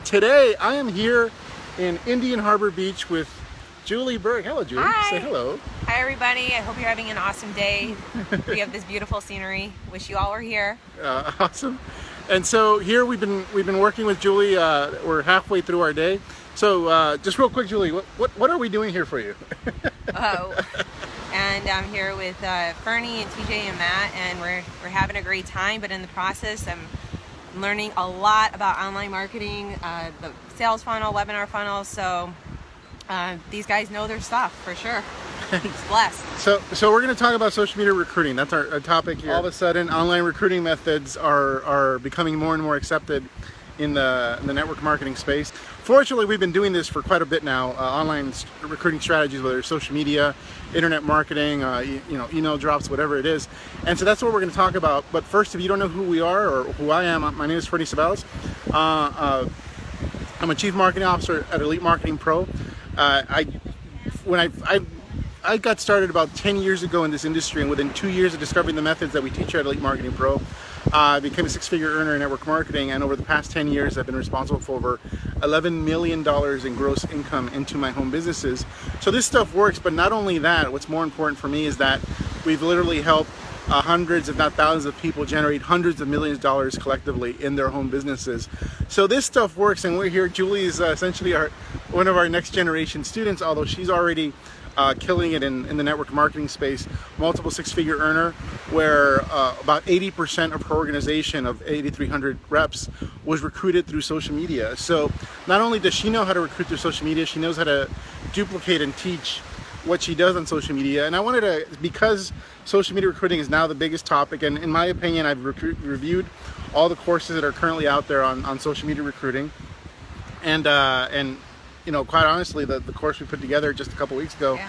today I am here in Indian Harbor Beach with Julie Berg. Hello, Julie. Hi. Say hello. Hi, everybody. I hope you're having an awesome day. We have this beautiful scenery. Wish you all were here. Awesome. And so here we've been working with Julie. We're halfway through our day. So just real quick, Julie, what are we doing here for you? And I'm here with Fernie and TJ and Matt, and we're having a great time. But in the process, I'm learning a lot about online marketing, the sales funnel, webinar funnel. So these guys know their stuff for sure. Blessed. So we're going to talk about social media recruiting. That's our topic here. All of a sudden, online recruiting methods are becoming more and more accepted in the network marketing space. Fortunately, we've been doing this for quite a bit now. Online recruiting strategies, whether it's social media, internet marketing, email drops, whatever it is. And so that's what we're going to talk about. But first, if you don't know who we are or who I am, my name is Fernie Sabalas. I'm a Chief Marketing Officer at Elite Marketing Pro. I got started about 10 years ago in this industry, and within 2 years of discovering the methods that we teach at Elite Marketing Pro, I became a six-figure earner in network marketing, and over the past 10 years I've been responsible for over $11 million in gross income into my home businesses. So this stuff works, but not only that, what's more important for me is that we've literally helped hundreds, if not thousands of people generate hundreds of millions of dollars collectively in their home businesses. So this stuff works, and we're here. Julie is essentially one of our next generation students, although she's already killing it in the network marketing space, multiple six-figure earner, where about 80% of her organization of 8,300 reps was recruited through social media. So not only does she know how to recruit through social media, she knows how to duplicate and teach what she does on social media. And I wanted to, because social media recruiting is now the biggest topic, and in my opinion, I've reviewed all the courses that are currently out there on social media recruiting, and quite honestly, the course we put together just a couple weeks ago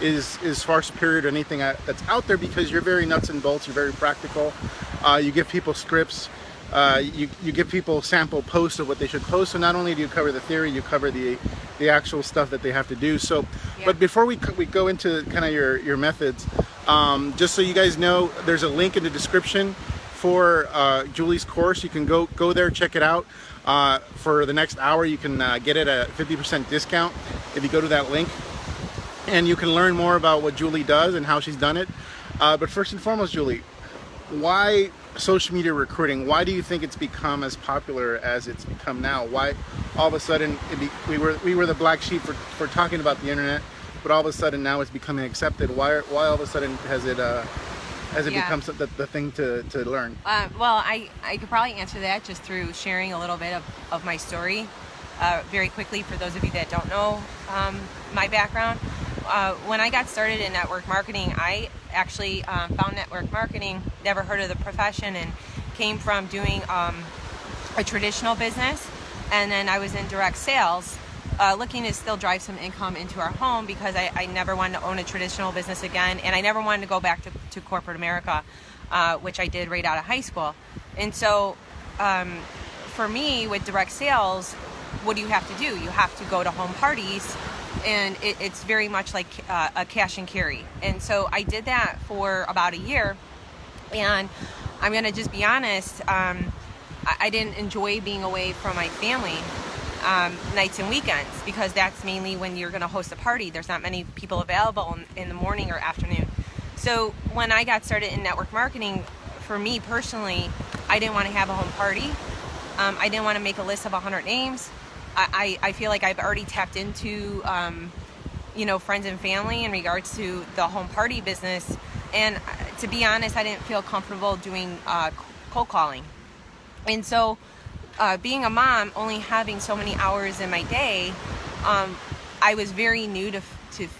is far superior to anything that's out there, because you're very nuts and bolts, you're very practical. You give people scripts, you give people sample posts of what they should post. So not only do you cover the theory, you cover the actual stuff that they have to do. So, but before we go into kind of your methods, just so you guys know, there's a link in the description for Julie's course. You can go there, check it out. For the next hour, you can get it at a 50% discount if you go to that link, and you can learn more about what Julie does and how she's done it. But first and foremost, Julie, why social media recruiting? Why do you think it's become as popular as it's become now? Why all of a sudden we were the black sheep for talking about the internet, but all of a sudden now it's becoming accepted? Why all of a sudden has it become the thing to learn? Well, I could probably answer that just through sharing a little bit of my story very quickly for those of you that don't know my background. When I got started in network marketing, I actually found network marketing, never heard of the profession, and came from doing a traditional business, and then I was in direct sales, looking to still drive some income into our home, because I never wanted to own a traditional business again, and I never wanted to go back to corporate America, which I did right out of high school. And so for me, with direct sales, what do you have to do? You have to go to home parties, and it's very much like a cash and carry. And so I did that for about a year, and I'm going to just be honest, I didn't enjoy being away from my family nights and weekends, because that's mainly when you're going to host a party. There's not many people available in the morning or afternoon. So when I got started in network marketing, for me personally, I didn't want to have a home party. I didn't want to make a list of 100 names. I feel like I've already tapped into friends and family in regards to the home party business, and to be honest, I didn't feel comfortable doing cold calling. And so being a mom, only having so many hours in my day, I was very new to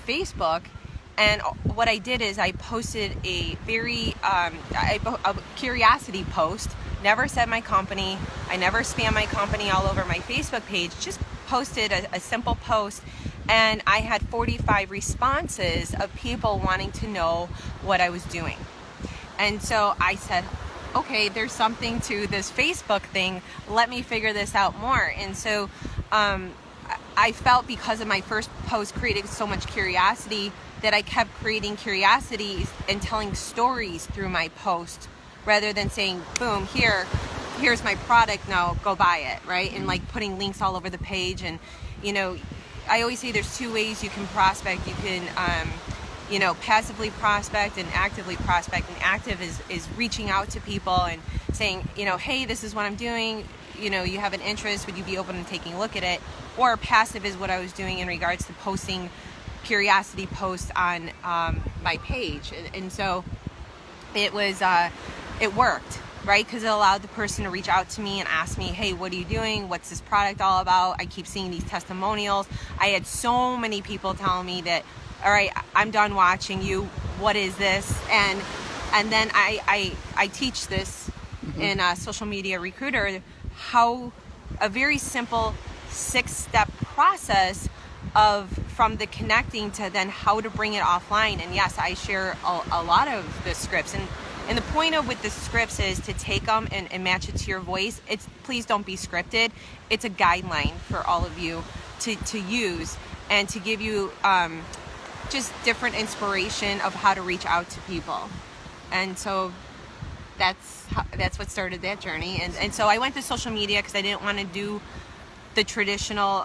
Facebook, and what I did is I posted a very a curiosity post. Never said my company. I never spam my company all over my Facebook page. Just posted a simple post, and I had 45 responses of people wanting to know what I was doing. And so I said, okay, there's something to this Facebook thing. Let me figure this out more. And so I felt, because of my first post created so much curiosity, that I kept creating curiosities and telling stories through my post, rather than saying, boom, here's my product, now go buy it, right? And like putting links all over the page. And you know, I always say there's two ways you can prospect. You can you know, passively prospect and actively prospect. And active is reaching out to people and saying, you know, hey, this is what I'm doing, you know, you have an interest, would you be open to taking a look at it? Or passive is what I was doing in regards to posting curiosity posts on my page. And so it was it worked, right? Because it allowed the person to reach out to me and ask me, hey, what are you doing? What's this product all about? I keep seeing these testimonials. I had so many people telling me that, all right, I'm done watching you. What is this? And then I teach this in Social Media Recruiter, how a very simple 6-step process of from the connecting to then how to bring it offline. And yes, I share a lot of the scripts. And the point of with the scripts is to take them and match it to your voice. It's please don't be scripted. It's a guideline for all of you to use and to give you just different inspiration of how to reach out to people. And so that's what started that journey. And so I went to social media because I didn't want to do the traditional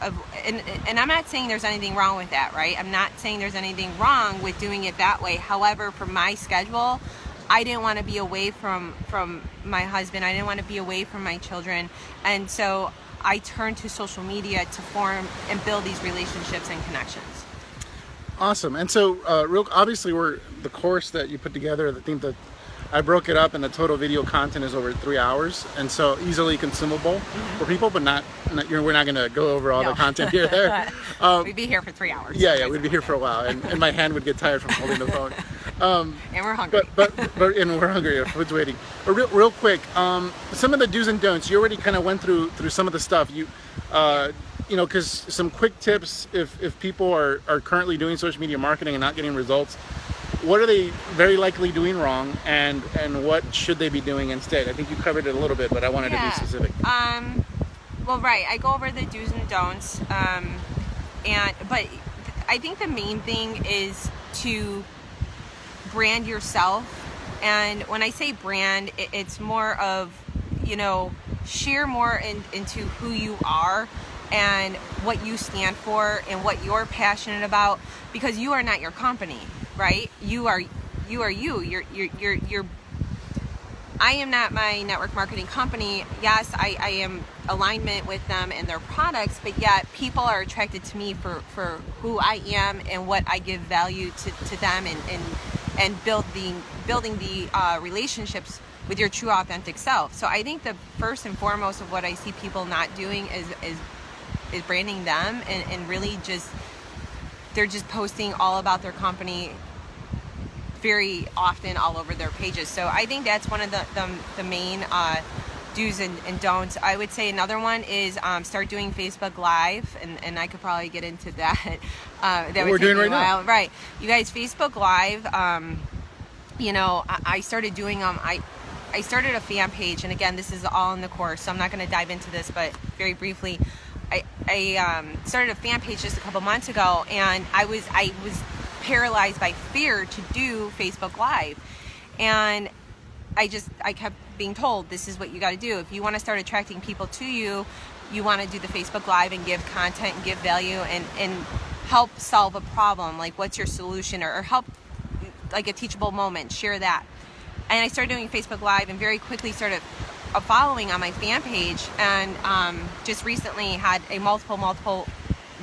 and I'm not saying there's anything wrong with that, right? I'm not saying there's anything wrong with doing it that way. However, for my schedule, I didn't want to be away from my husband. I didn't want to be away from my children. And so I turned to social media to form and build these relationships and connections. Awesome. And so real obviously the course that you put together, the thing that I broke it up, and the total video content is over 3 hours, and so easily consumable for people, but not we're not going to go over all the content here there. We'd be here for 3 hours. Yeah, we'd be here for a while, and my hand would get tired from holding the phone. And we're hungry. But and we're hungry. Our food's waiting. But real quick, some of the do's and don'ts. You already kind of went through some of the stuff. You know, because some quick tips if people are currently doing social media marketing and not getting results. What are they very likely doing wrong, and what should they be doing instead? I think you covered it a little bit, but I wanted to be specific. Well, right. I go over the do's and don'ts, but I think the main thing is to brand yourself. And when I say brand, it's more of, you know, share more into who you are and what you stand for and what you're passionate about, because you are not your company. Right? You are you. You're I am not my network marketing company. Yes, I am alignment with them and their products, but yet people are attracted to me for who I am and what I give value to them and building the relationships with your true authentic self. So I think the first and foremost of what I see people not doing is branding them and really just they're just posting all about their company very often all over their pages. So I think that's one of the main do's and don'ts. I would say another one is start doing Facebook Live, and I could probably get into that. That we're doing right now. Right. You guys, Facebook Live, you know, I started doing them. I started a fan page, and again, this is all in the course, so I'm not going to dive into this, but very briefly, I started a fan page just a couple months ago, and I was paralyzed by fear to do Facebook Live. And I kept being told, this is what you got to do. If you want to start attracting people to you, you want to do the Facebook Live and give content and give value and help solve a problem. Like, what's your solution? Or help, like a teachable moment, share that. And I started doing Facebook Live and very quickly started a following on my fan page, and just recently had a multiple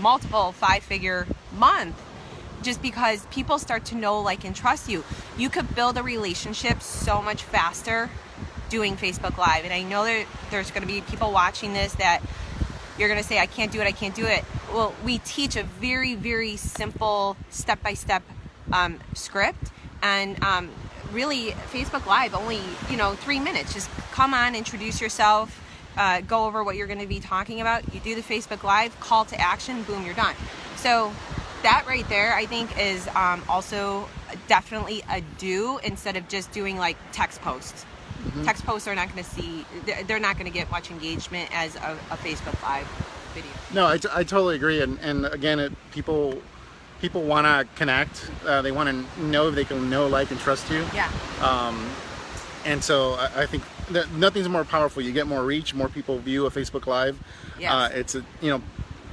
5-figure month, just because people start to know, like, and trust you. You could build a relationship so much faster doing Facebook Live. And I know there's going to be people watching this that you're going to say, I can't do it. Well, we teach a very, very simple step-by-step script, and really Facebook Live, only 3 minutes. Just come on, introduce yourself, go over what you're going to be talking about. You do the Facebook Live, call to action, boom, you're done. So that right there, I think, is also definitely a do, instead of just doing like text posts. Mm-hmm. Text posts are not going to see, they're not going to get much engagement as a Facebook Live video. No, I totally agree. And again, people want to connect. They want to know if they can know, like, and trust you. Yeah. And so I think nothing's more powerful. You get more reach, more people view a Facebook Live. Yes. It's a, you know,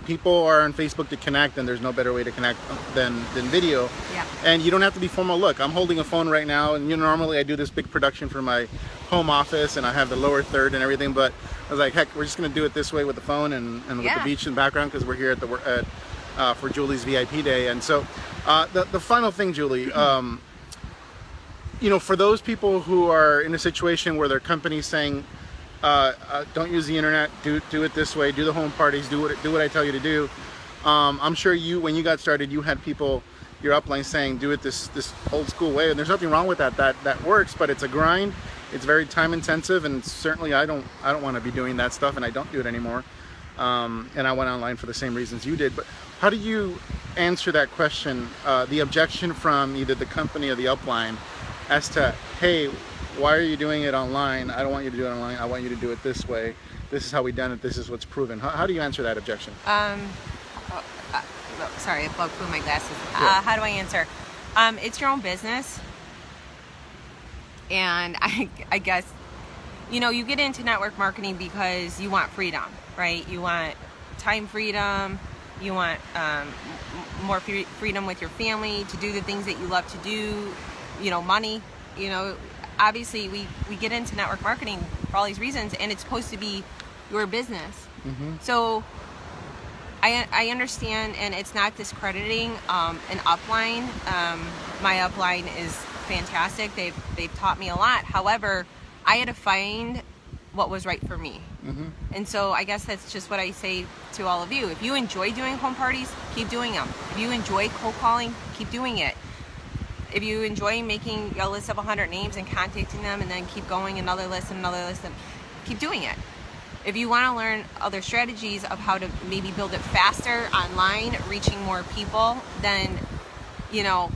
people are on Facebook to connect, and there's no better way to connect than video. Yeah. And you don't have to be formal. Look, I'm holding a phone right now, and normally I do this big production for my home office, and I have the lower third and everything, but I was like, heck, we're just going to do it this way with the phone and with the beach in the background, because we're here for Julie's VIP day. And so the final thing, Julie, you know, for those people who are in a situation where their company's saying, don't use the internet, do it this way, do the home parties, do what I tell you to do. I'm sure when you got started, you had people, your upline, saying do it this old school way, and there's nothing wrong with that. That works, but it's a grind. It's very time intensive, and certainly I don't want to be doing that stuff, and I don't do it anymore. And I went online for the same reasons you did. But how do you answer that question, the objection from either the company or the upline as to, hey, why are you doing it online? I don't want you to do it online. I want you to do it this way. This is how we done it. This is what's proven. How do you answer that objection? Sorry, I plugged through my glasses. Yeah. How do I answer? It's your own business. And I guess, you know, you get into network marketing because you want freedom, right? You want time freedom. You want more freedom with your family to do the things that you love to do, you know, money, you know. Obviously, we get into network marketing for all these reasons, and it's supposed to be your business. Mm-hmm. So I understand, and it's not discrediting an upline. My upline is fantastic. They've taught me a lot. However, I had to find what was right for me. Mm-hmm. And so I guess that's just what I say to all of you. If you enjoy doing home parties, keep doing them. If you enjoy cold calling, keep doing it. If you enjoy making a list of 100 names and contacting them and then keep going another list and keep doing it. If you want to learn other strategies of how to maybe build it faster online, reaching more people, then, you know,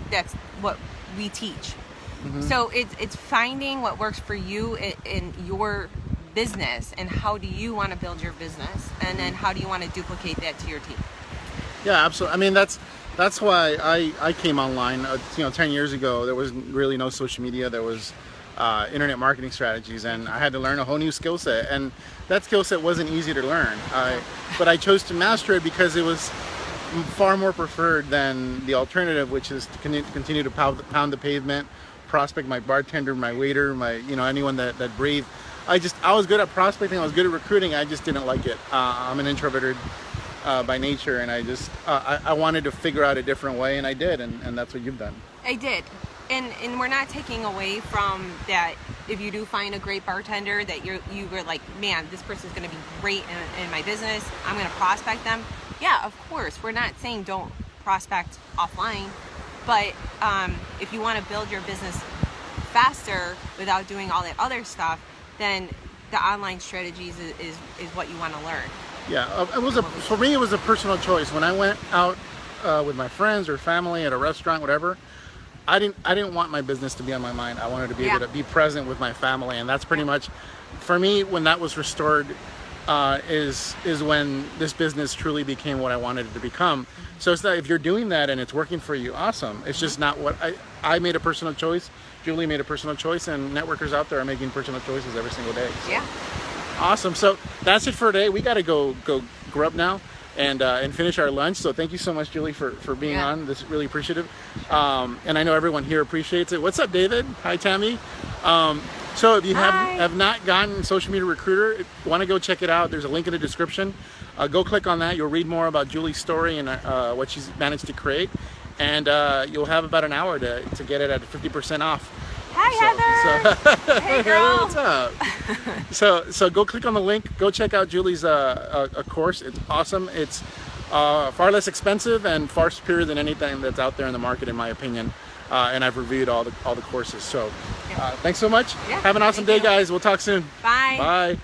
that's what we teach. Mm-hmm. So it's finding what works for you in your business, and how do you want to build your business, and then how do you want to duplicate that to your team. Yeah, absolutely. I mean, that's why I came online. You know, 10 years ago, there was really no social media. There was internet marketing strategies, and I had to learn a whole new skill set. And that skill set wasn't easy to learn. But I chose to master it because it was far more preferred than the alternative, which is to continue to pound the pavement, prospect my bartender, my waiter, anyone that breathed. I was good at prospecting. I was good at recruiting. I just didn't like it. I'm an introverted by nature, and I wanted to figure out a different way, and I did, and that's what you've done. I did, and we're not taking away from that. If you do find a great bartender that you were like, man, this person's going to be great in my business, I'm going to prospect them. Yeah, of course. We're not saying don't prospect offline, but if you want to build your business faster without doing all that other stuff, then the online strategies is what you want to learn. Yeah, for me, it was a personal choice. When I went out with my friends or family at a restaurant, whatever, I didn't want my business to be on my mind. I wanted to be able to be present with my family, and that's pretty much, for me, when that was restored, is when this business truly became what I wanted it to become. So it's that if you're doing that and it's working for you, awesome. It's just not what I made a personal choice. Julie made a personal choice, and networkers out there are making personal choices every single day. So. Yeah. Awesome. So that's it for today. We got to go grub now and finish our lunch. So thank you so much, Julie, for being on. This is really appreciative. And I know everyone here appreciates it. What's up, David? Hi, Tammy. So if you have not gotten Social Media Recruiter, if you want to go check it out, there's a link in the description. Go click on that. You'll read more about Julie's story and what she's managed to create. And you'll have about an hour to get it at 50% off. Hi, Heather. Hey, girl. What's up? So go click on the link. Go check out Julie's a course. It's awesome. It's far less expensive and far superior than anything that's out there in the market, in my opinion. And I've reviewed all the courses. So thanks so much. Yeah, have an awesome day, guys. We'll talk soon. Bye. Bye.